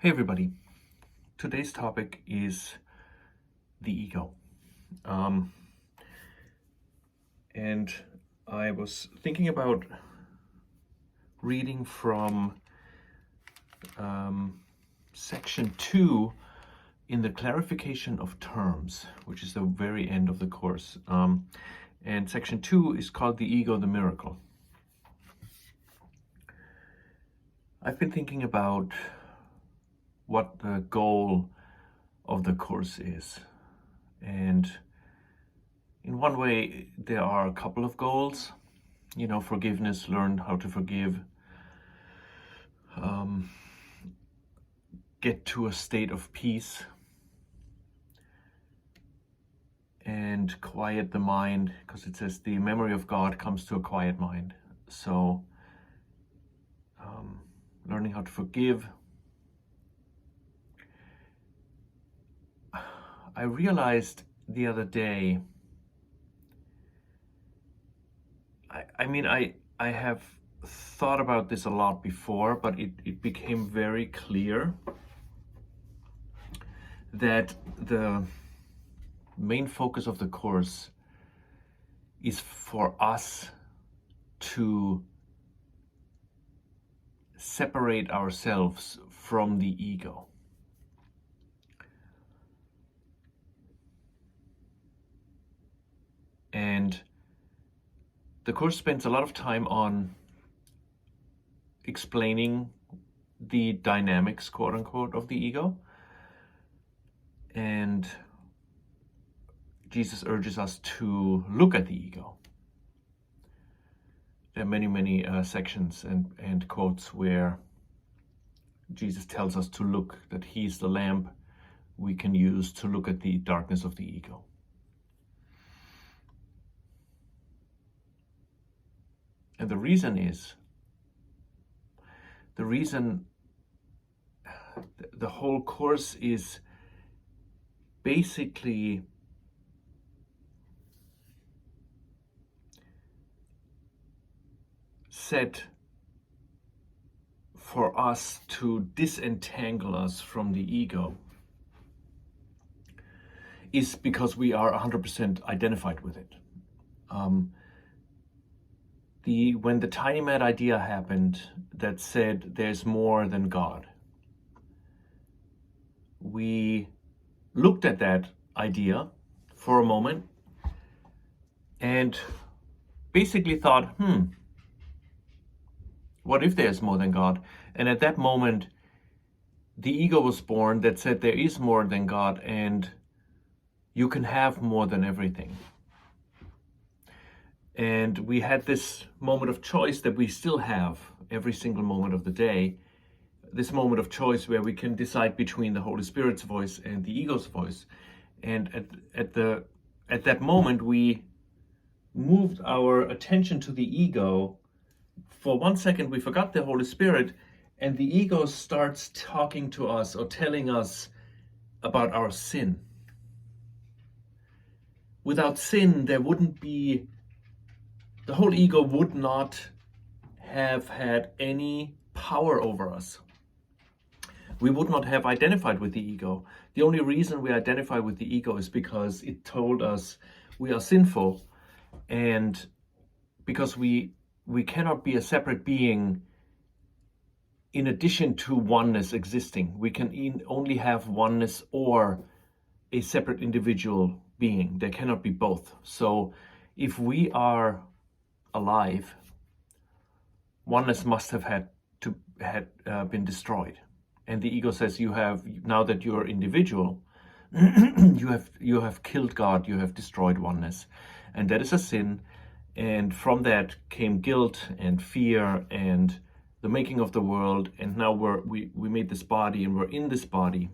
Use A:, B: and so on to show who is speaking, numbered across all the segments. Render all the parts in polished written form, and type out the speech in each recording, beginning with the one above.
A: Hey everybody, today's topic is the ego. Um, and I was thinking about reading from section 2 in the clarification of terms, which is the very end of the course. And section 2 is called The Ego, the Miracle. I've been thinking about what the goal of the course is. And in one way, there are a couple of goals. Forgiveness, learn how to forgive, get to a state of peace, and quiet the mind, because it says the memory of God comes to a quiet mind. So learning how to forgive. I realized the other day, I have thought about this a lot before, but it became very clear that the main focus of the course is for us to separate ourselves from the ego. And the course spends a lot of time on explaining the dynamics, quote unquote, of the ego. And Jesus urges us to look at the ego. There are many sections and quotes where Jesus tells us to look, that he's the lamp we can use to look at the darkness of the ego. And the reason the whole course is basically set for us to disentangle us from the ego, is because we are 100% identified with it. When the tiny mad idea happened that said there's more than God, we looked at that idea for a moment and basically thought, what if there's more than God? And at that moment, the ego was born that said there is more than God and you can have more than everything. And we had this moment of choice that we still have every single moment of the day, this moment of choice where we can decide between the Holy Spirit's voice and the ego's voice. And at that moment, we moved our attention to the ego. For 1 second, we forgot the Holy Spirit, and the ego starts talking to us or telling us about our sin. Without sin, there wouldn't be, the whole ego would not have had any power over us. We would not have identified with the ego. The only reason we identify with the ego is because it told us we are sinful, and because we cannot be a separate being in addition to oneness existing. We can only have oneness or a separate individual being. There cannot be both. So if we are alive, oneness must have been destroyed. And the ego says, now that you're individual, you have killed God, you have destroyed oneness. And that is a sin. And from that came guilt and fear and the making of the world. And now we made this body, and we're in this body,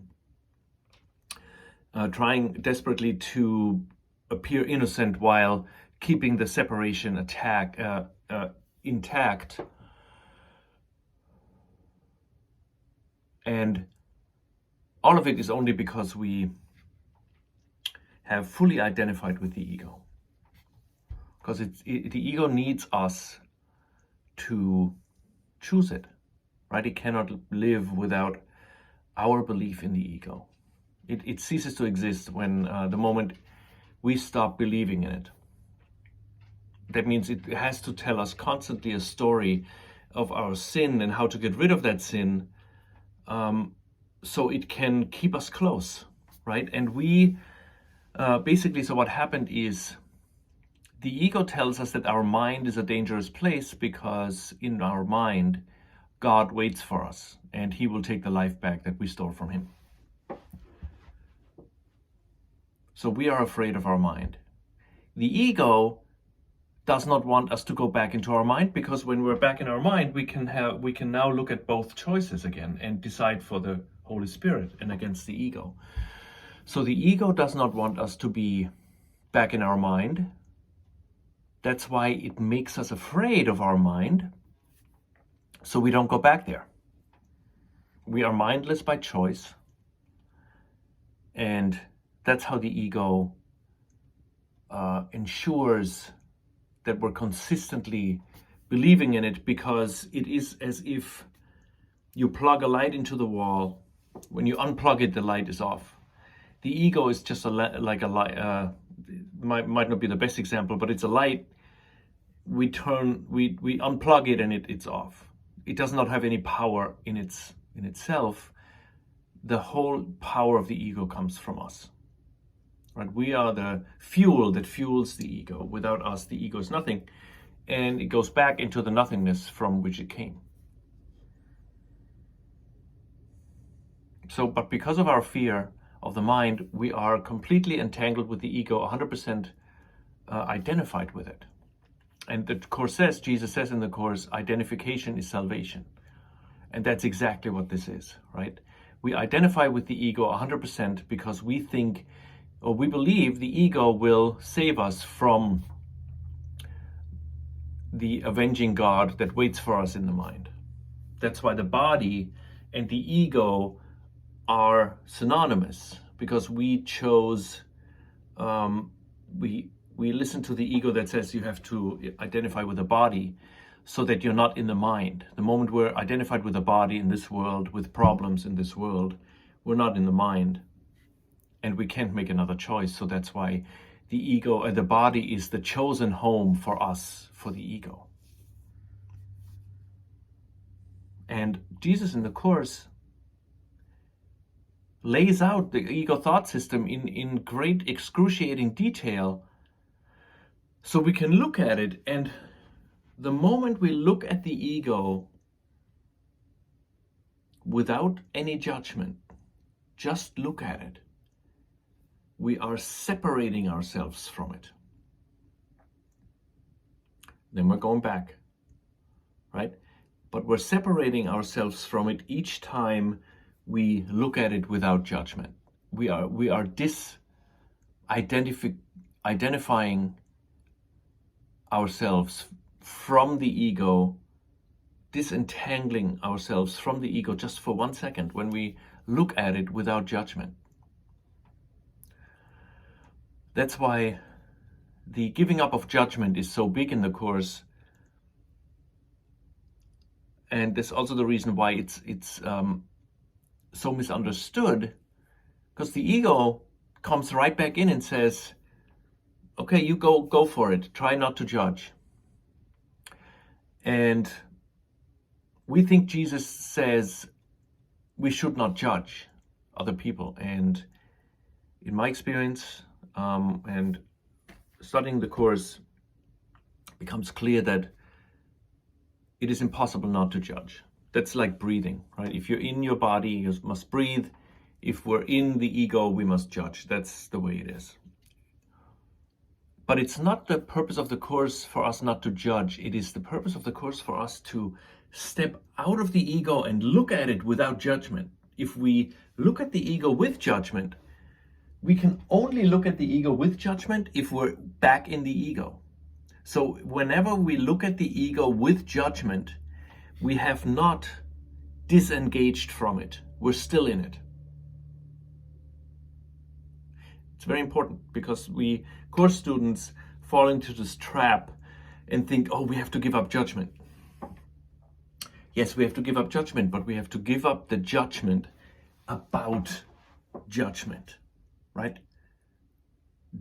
A: trying desperately to appear innocent while keeping the separation intact. And all of it is only because we have fully identified with the ego. Because the ego needs us to choose it, right? It cannot live without our belief in the ego. It ceases to exist when the moment we stop believing in it. That means it has to tell us constantly a story of our sin and how to get rid of that sin, so it can keep us close, right? And we basically, so what happened is the ego tells us that our mind is a dangerous place because in our mind, God waits for us and he will take the life back that we stole from him. So we are afraid of our mind. The ego does not want us to go back into our mind, because when we're back in our mind, we can now look at both choices again and decide for the Holy Spirit and against the ego. So the ego does not want us to be back in our mind. That's why it makes us afraid of our mind, so we don't go back there. We are mindless by choice, and that's how the ego ensures that we're consistently believing in it, because it is as if you plug a light into the wall. When you unplug it, the light is off. The ego is just like a light. Might not be the best example, but it's a light. We unplug it and it's off. It does not have any power in itself. The whole power of the ego comes from us. Right? We are the fuel that fuels the ego. Without us, the ego is nothing, and it goes back into the nothingness from which it came. So, but because of our fear of the mind, we are completely entangled with the ego, 100% identified with it. And the Course says, Jesus says in the Course, identification is salvation. And that's exactly what this is, right? We identify with the ego 100% because we think, or we believe, the ego will save us from the avenging God that waits for us in the mind. That's why the body and the ego are synonymous, because we chose, we listen to the ego that says you have to identify with the body so that you're not in the mind. The moment we're identified with the body in this world, with problems in this world, we're not in the mind. And we can't make another choice. So that's why the ego, the body is the chosen home for us, for the ego. And Jesus in the Course lays out the ego thought system in great excruciating detail, so we can look at it. And the moment we look at the ego without any judgment, just look at it, we are separating ourselves from it. Then we're going back, right? But we're separating ourselves from it each time we look at it without judgment. We are identifying ourselves from the ego, disentangling ourselves from the ego just for 1 second when we look at it without judgment. That's why the giving up of judgment is so big in the Course, and that's also the reason why it's so misunderstood, because the ego comes right back in and says, okay, you go for it, try not to judge. And we think Jesus says we should not judge other people. And in my experience, and studying the Course, becomes clear that it is impossible not to judge. That's like breathing, right? If you're in your body, you must breathe. If we're in the ego, we must judge. That's the way it is. But it's not the purpose of the Course for us not to judge. It is the purpose of the Course for us to step out of the ego and look at it without judgment. If we look at the ego with judgment, we can only look at the ego with judgment if we're back in the ego. So whenever we look at the ego with judgment, we have not disengaged from it. We're still in it. It's very important, because we Course students fall into this trap and think, oh, we have to give up judgment. Yes, we have to give up judgment, but we have to give up the judgment about judgment, right?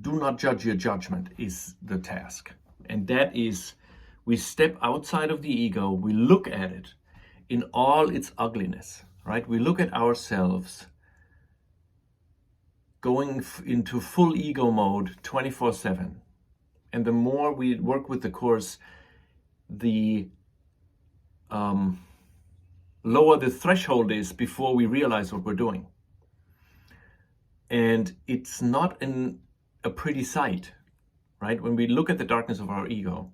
A: Do not judge your judgment is the task. And that is, we step outside of the ego, we look at it in all its ugliness, right? We look at ourselves going into full ego mode 24/7. And the more we work with the Course, the lower the threshold is before we realize what we're doing. And it's not a pretty sight, right? When we look at the darkness of our ego,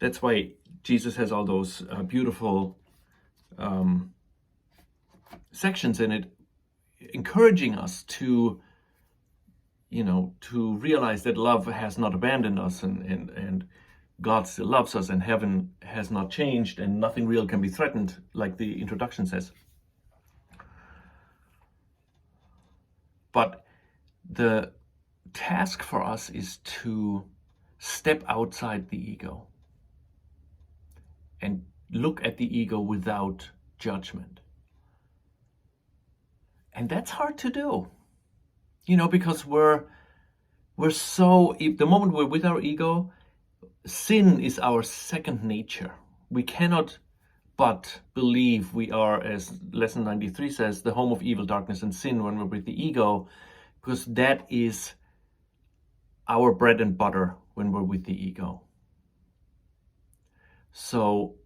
A: that's why Jesus has all those beautiful sections in it, encouraging us to, to realize that love has not abandoned us, and God still loves us, and heaven has not changed, and nothing real can be threatened, like the introduction says. But the task for us is to step outside the ego and look at the ego without judgment. And that's hard to do, because we're so, the moment we're with our ego, sin is our second nature. We cannot but believe we are, as lesson 93 says, the home of evil, darkness, and sin when we're with the ego, because that is our bread and butter when we're with the ego. So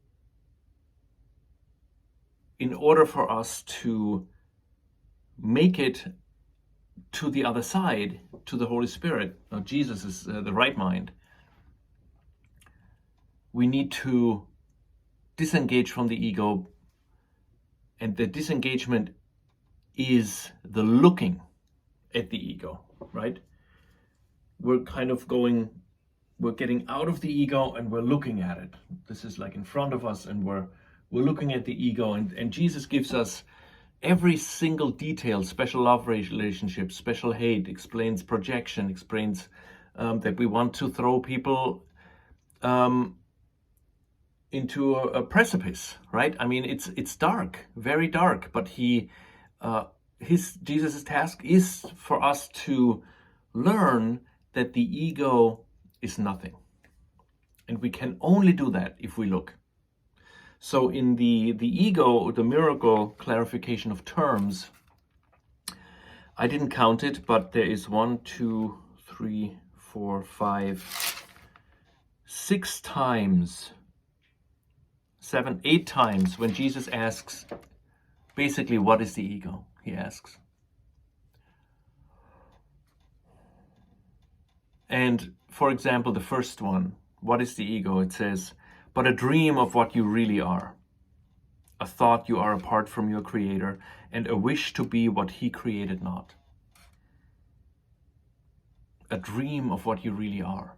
A: in order for us to make it to the other side, to the Holy Spirit, Jesus is the right mind, we need to disengage from the ego, and the disengagement is the looking at the ego, right? We're kind of we're getting out of the ego and we're looking at it. This is like in front of us, and we're looking at the ego, and Jesus gives us every single detail, special love relationship, special hate, explains projection, explains that we want to throw people into a precipice, right? I mean, it's dark, very dark, but Jesus's task is for us to learn that the ego is nothing. And we can only do that if we look. So in the ego, the miracle clarification of terms, I didn't count it, but there is 1, 2, 3, 4, 5, 6 times, 7, 8 times when Jesus asks, basically, what is the ego? He asks. And for example, the first one, what is the ego? It says, but a dream of what you really are, a thought you are apart from your Creator, and a wish to be what He created not. A dream of what you really are,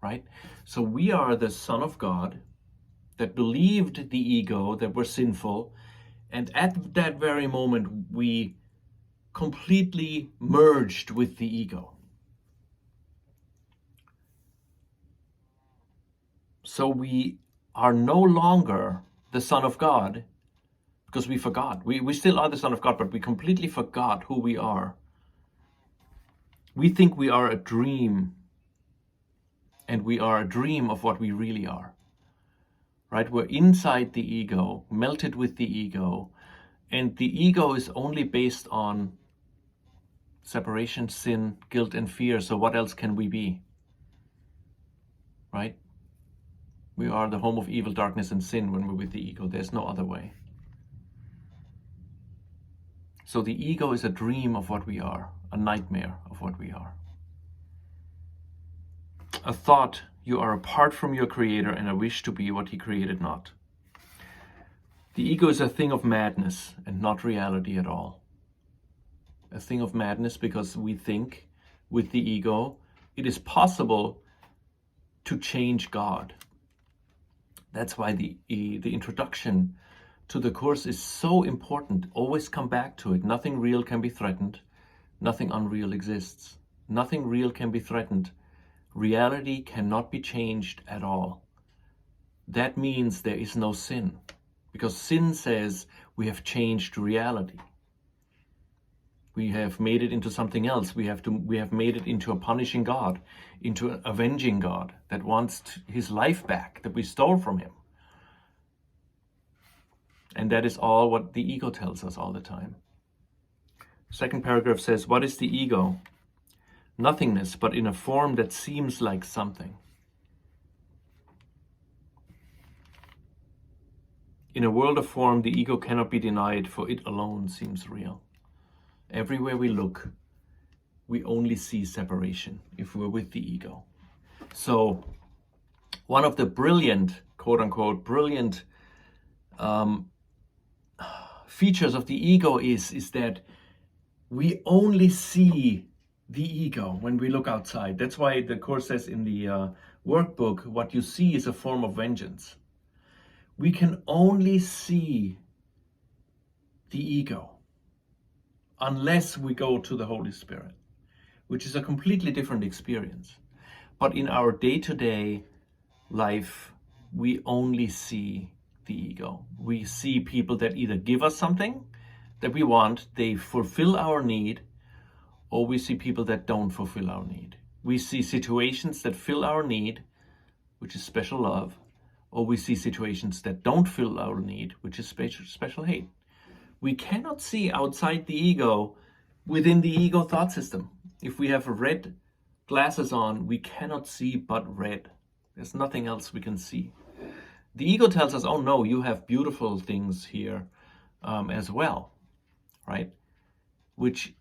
A: right? So we are the Son of God that believed the ego, that we're sinful, and at that very moment we completely merged with the ego. So we are no longer the Son of God because we forgot. We still are the Son of God, but we completely forgot who we are. We think we are a dream, and we are a dream of what we really are. Right? We're inside the ego, melted with the ego, and the ego is only based on separation, sin, guilt, and fear. So what else can we be? Right? We are the home of evil, darkness, and sin when we're with the ego. There's no other way. So the ego is a dream of what we are, a nightmare of what we are. A thought you are apart from your Creator, and a wish to be what He created not. The ego is a thing of madness and not reality at all. A thing of madness because we think with the ego it is possible to change God. That's why the introduction to the Course is so important. Always come back to it. Nothing real can be threatened. Nothing unreal exists. Nothing real can be threatened. Reality cannot be changed at all. That means there is no sin. Because sin says we have changed reality. We have made it into something else. We have made it into a punishing God, into an avenging God that wants his life back that we stole from him. And that is all what the ego tells us all the time. Second paragraph says, what is the ego? Nothingness, but in a form that seems like something. In a world of form, the ego cannot be denied, for it alone seems real. Everywhere we look, we only see separation if we're with the ego. So one of the brilliant, quote unquote, brilliant features of the ego is that we only see the ego when we look outside. That's why the Course says in the workbook, what you see is a form of vengeance. We can only see the ego unless we go to the Holy Spirit, which is a completely different experience. But in our day-to-day life, we only see the ego. We see people that either give us something that we want, they fulfill our need, or we see people that don't fulfill our need. We see situations that fill our need, which is special love, or we see situations that don't fill our need, which is special hate. We cannot see outside the ego within the ego thought system. If we have red glasses on, we cannot see but red. There's nothing else we can see. The ego tells us, oh no, you have beautiful things here as well, right? Which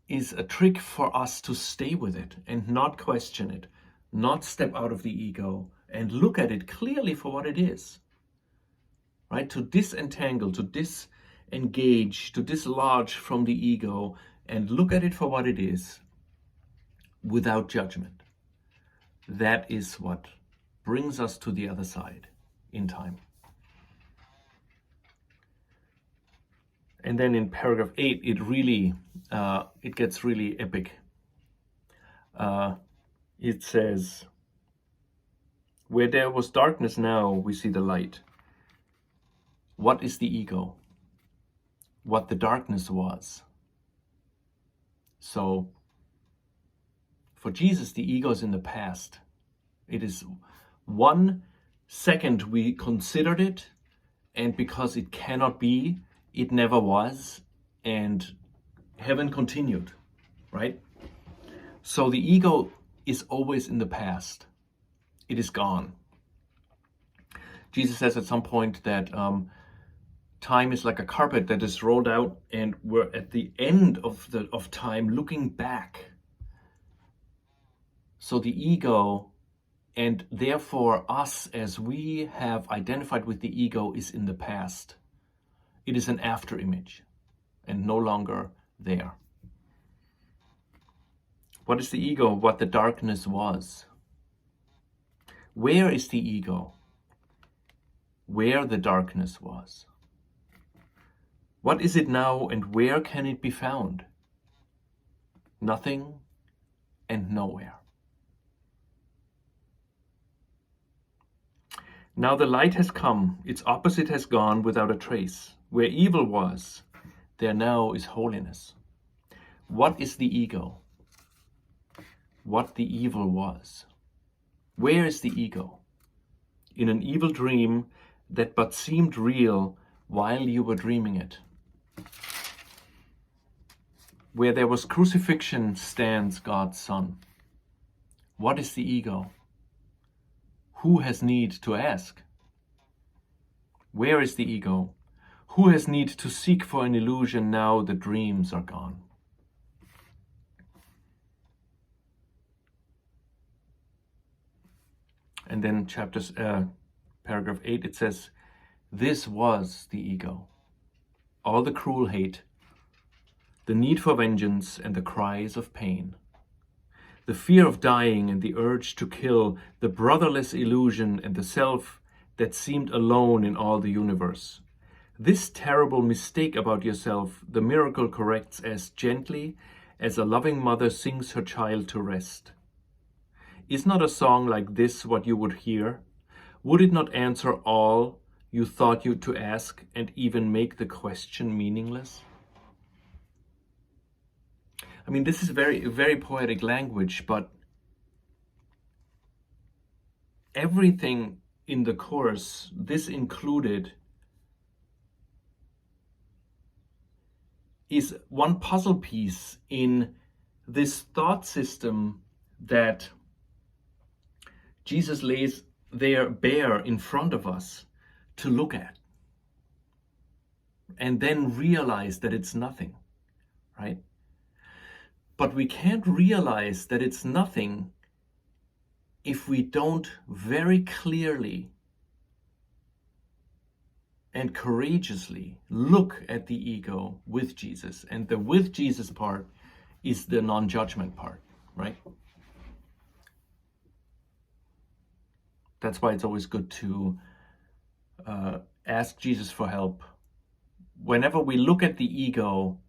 A: is a trick for us to stay with it and not question it, not step out of the ego and look at it clearly for what it is, right? To disentangle, to disengage, to dislodge from the ego and look at it for what it is without judgment. That is what brings us to the other side in time. And then in paragraph 8, it gets really epic. It says, where there was darkness, now we see the light. What is the ego? What the darkness was. So, for Jesus, the ego is in the past. It is 1 second we considered it, and because it cannot be, it never was, and heaven continued, right? So the ego is always in the past. It is gone. Jesus says at some point that time is like a carpet that is rolled out, and we're at the end of time looking back. So the ego, and therefore us as we have identified with the ego, is in the past. It is an after image and no longer there. What is the ego? What the darkness was. Where is the ego? Where the darkness was. What is it now, and where can it be found? Nothing and nowhere. Now the light has come, its opposite has gone without a trace. Where evil was, there now is holiness. What is the ego? What the evil was. Where is the ego? In an evil dream that but seemed real while you were dreaming it. Where there was crucifixion stands God's Son. What is the ego? Who has need to ask? Where is the ego? Who has need to seek for an illusion now the dreams are gone? And then paragraph 8, it says, this was the ego. All the cruel hate, the need for vengeance and the cries of pain, the fear of dying and the urge to kill, the brotherless illusion and the self that seemed alone in all the universe. This terrible mistake about yourself, the miracle corrects as gently as a loving mother sings her child to rest. Is not a song like this what you would hear? Would it not answer all you thought you to ask and even make the question meaningless? I mean, this is very poetic language, but everything in the Course, this included, is one puzzle piece in this thought system that Jesus lays there bare in front of us to look at, and then realize that it's nothing, right? But we can't realize that it's nothing if we don't very clearly and courageously look at the ego with Jesus. And the with Jesus part is the non-judgment part, right? That's why it's always good to ask Jesus for help. Whenever we look at the ego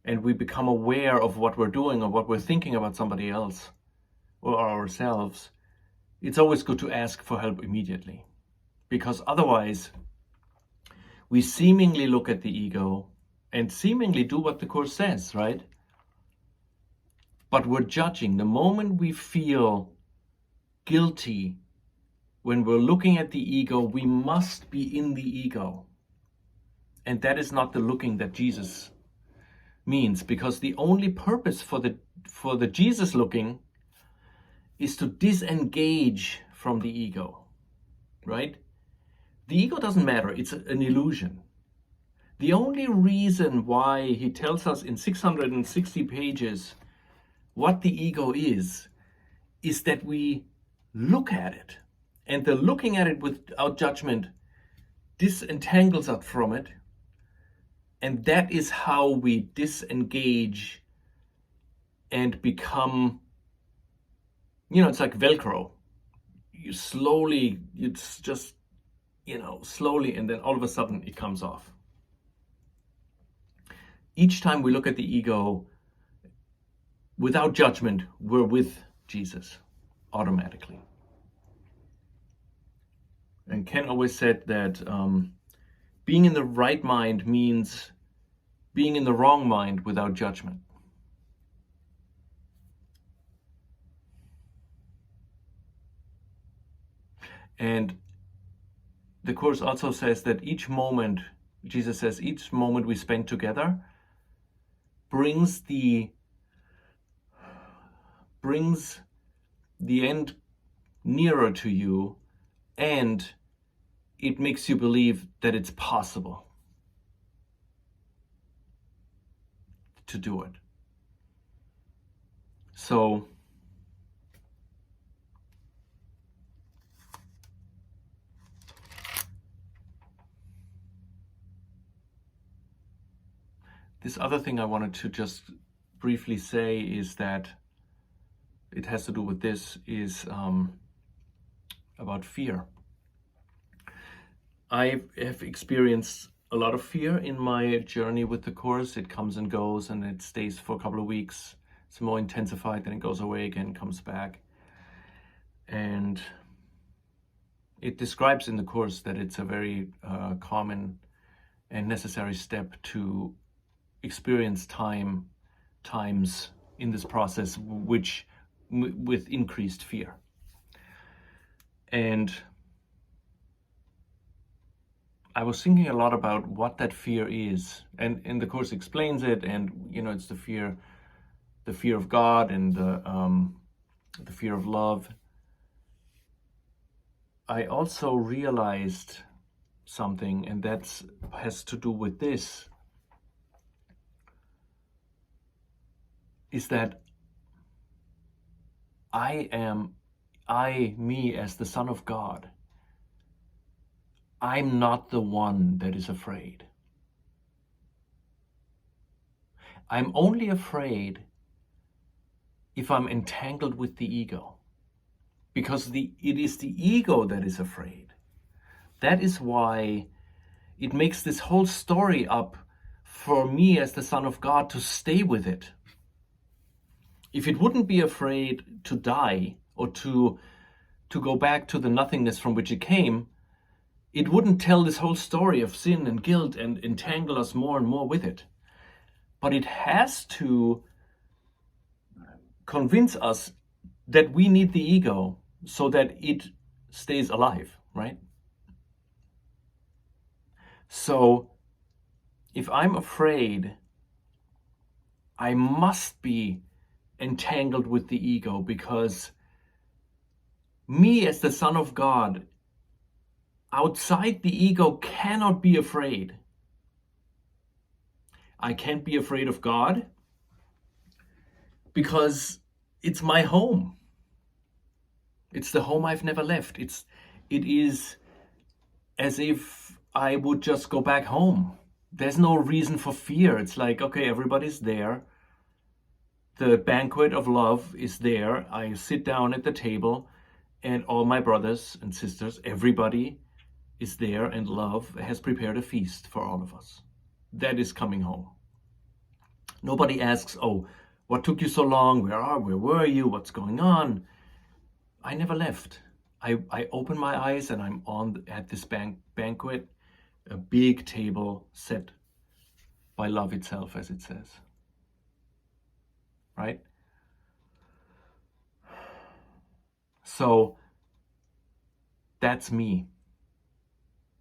A: and we become aware of what we're doing or what we're thinking about somebody else or ourselves, it's always good to ask for help immediately. Because otherwise, we seemingly look at the ego and seemingly do what the Course says, right? But we're judging. The moment we feel guilty when we're looking at the ego, we must be in the ego. And that is not the looking that Jesus means, because the only purpose for the Jesus looking is to disengage from the ego, right? The ego doesn't matter, it's an illusion. The only reason why he tells us in 660 pages what the ego is that we look at it. And the looking at it without judgment disentangles us from it. And that is how we disengage and become, it's like Velcro. You slowly, it's just, slowly, and then all of a sudden it comes off. Each time we look at the ego without judgment, we're with Jesus automatically. And Ken always said that being in the right mind means being in the wrong mind without judgment. And the Course also says that each moment, Jesus says, each moment we spend together brings the end nearer to you, and it makes you believe that it's possible to do it. So this other thing I wanted to just briefly say is that it has to do with this, is about fear. I have experienced a lot of fear in my journey with the Course. It comes and goes, and it stays for a couple of weeks. It's more intensified, then it goes away again, comes back. And it describes in the Course that it's a very common and necessary step to experience times in this process with increased fear. And I was thinking a lot about what that fear is, and the Course explains it, and it's the fear of God and the fear of love. I also realized something, and that has to do with this, is that me as the Son of God, I'm not the one that is afraid. I'm only afraid if I'm entangled with the ego, because it is the ego that is afraid. That is why it makes this whole story up for me as the Son of God to stay with it. If it wouldn't be afraid to die or to go back to the nothingness from which it came, it wouldn't tell this whole story of sin and guilt and entangle us more and more with it. But it has to convince us that we need the ego so that it stays alive, right? So if I'm afraid, I must be entangled with the ego, because me as the Son of God, outside the ego, cannot be afraid. I can't be afraid of God because it's my home. It's the home I've never left. It is as if I would just go back home. There's no reason for fear. It's like, okay, everybody's there. The banquet of love is there. I sit down at the table and all my brothers and sisters, everybody is there, and love has prepared a feast for all of us. That is coming home. Nobody asks, oh, what took you so long? Where were you? What's going on? I never left. I open my eyes and I'm at this banquet, a big table set by love itself, as it says. Right? So that's me,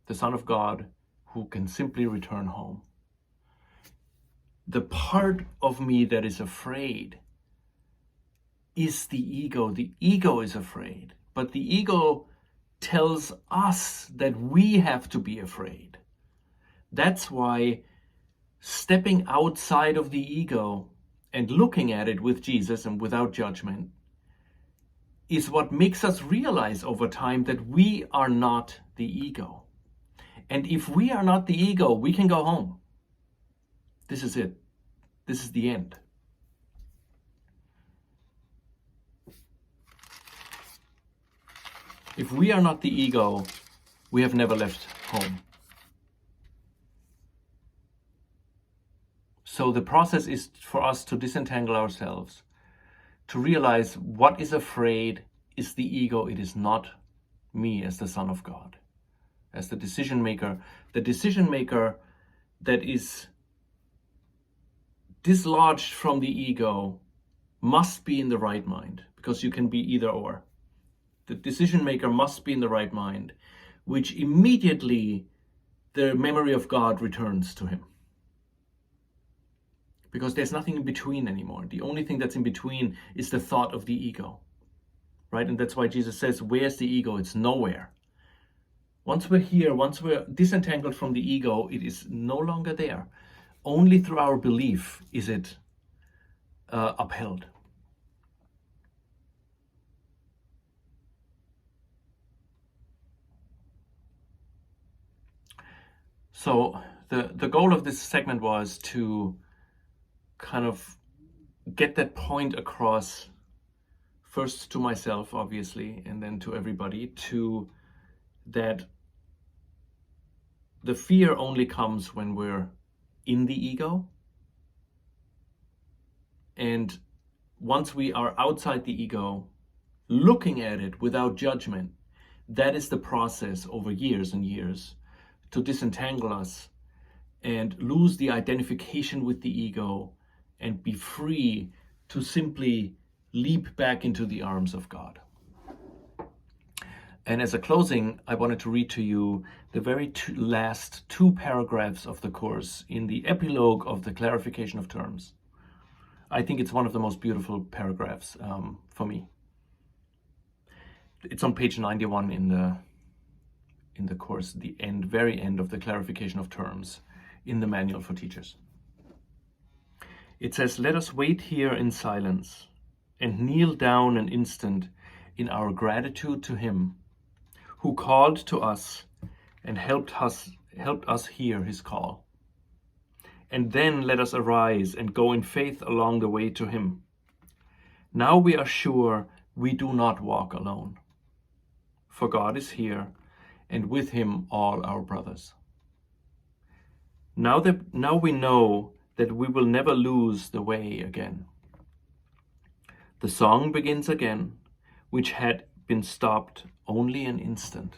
A: the Son of God, who can simply return home. The part of me that is afraid is the ego. The ego is afraid, but the ego tells us that we have to be afraid. That's why stepping outside of the ego and looking at it with Jesus and without judgment is what makes us realize over time that we are not the ego. And if we are not the ego, we can go home. This is it. This is the end. If we are not the ego, we have never left home. So the process is for us to disentangle ourselves, to realize what is afraid is the ego. It is not me as the Son of God, as the decision maker. The decision maker that is dislodged from the ego must be in the right mind, because you can be either or. The decision maker must be in the right mind, which immediately the memory of God returns to him. Because there's nothing in between anymore. The only thing that's in between is the thought of the ego, right? And that's why Jesus says, where's the ego? It's nowhere. Once we're here, once we're disentangled from the ego, it is no longer there. Only through our belief is it upheld. So the goal of this segment was to kind of get that point across, first to myself, obviously, and then to everybody, to that the fear only comes when we're in the ego. And once we are outside the ego, looking at it without judgment, that is the process over years and years to disentangle us and lose the identification with the ego and be free to simply leap back into the arms of God. And as a closing, I wanted to read to you the very last two paragraphs of the course in the epilogue of the clarification of terms. I think it's one of the most beautiful paragraphs for me. It's on page 91 in the course, the very end of the clarification of terms in the manual for teachers. It says, "Let us wait here in silence and kneel down an instant in our gratitude to him who called to us and helped us hear his call. And then let us arise and go in faith along the way to him. Now we are sure we do not walk alone, for God is here, and with him all our brothers. Now we know that we will never lose the way again. The song begins again, which had been stopped only an instant,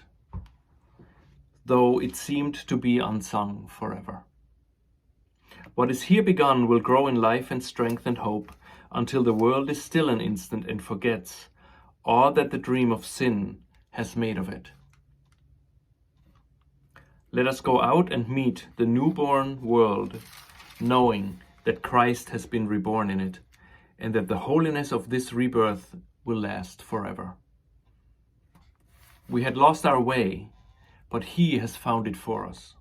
A: though it seemed to be unsung forever. What is here begun will grow in life and strength and hope until the world is still an instant and forgets all that the dream of sin has made of it. Let us go out and meet the newborn world, knowing that Christ has been reborn in it, and that the holiness of this rebirth will last forever. We had lost our way, but He has found it for us.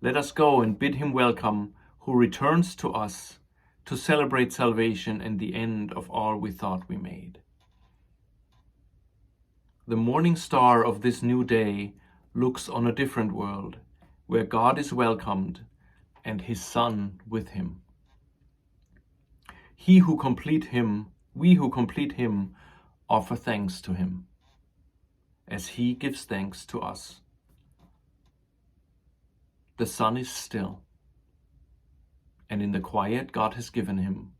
A: Let us go and bid Him welcome, who returns to us to celebrate salvation and the end of all we thought we made. The morning star of this new day looks on a different world, where God is welcomed and His Son with Him. We who complete Him, offer thanks to Him, as He gives thanks to us. The sun is still, and in the quiet God has given him,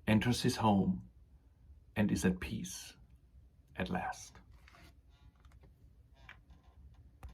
A: enters his home and is at peace at last.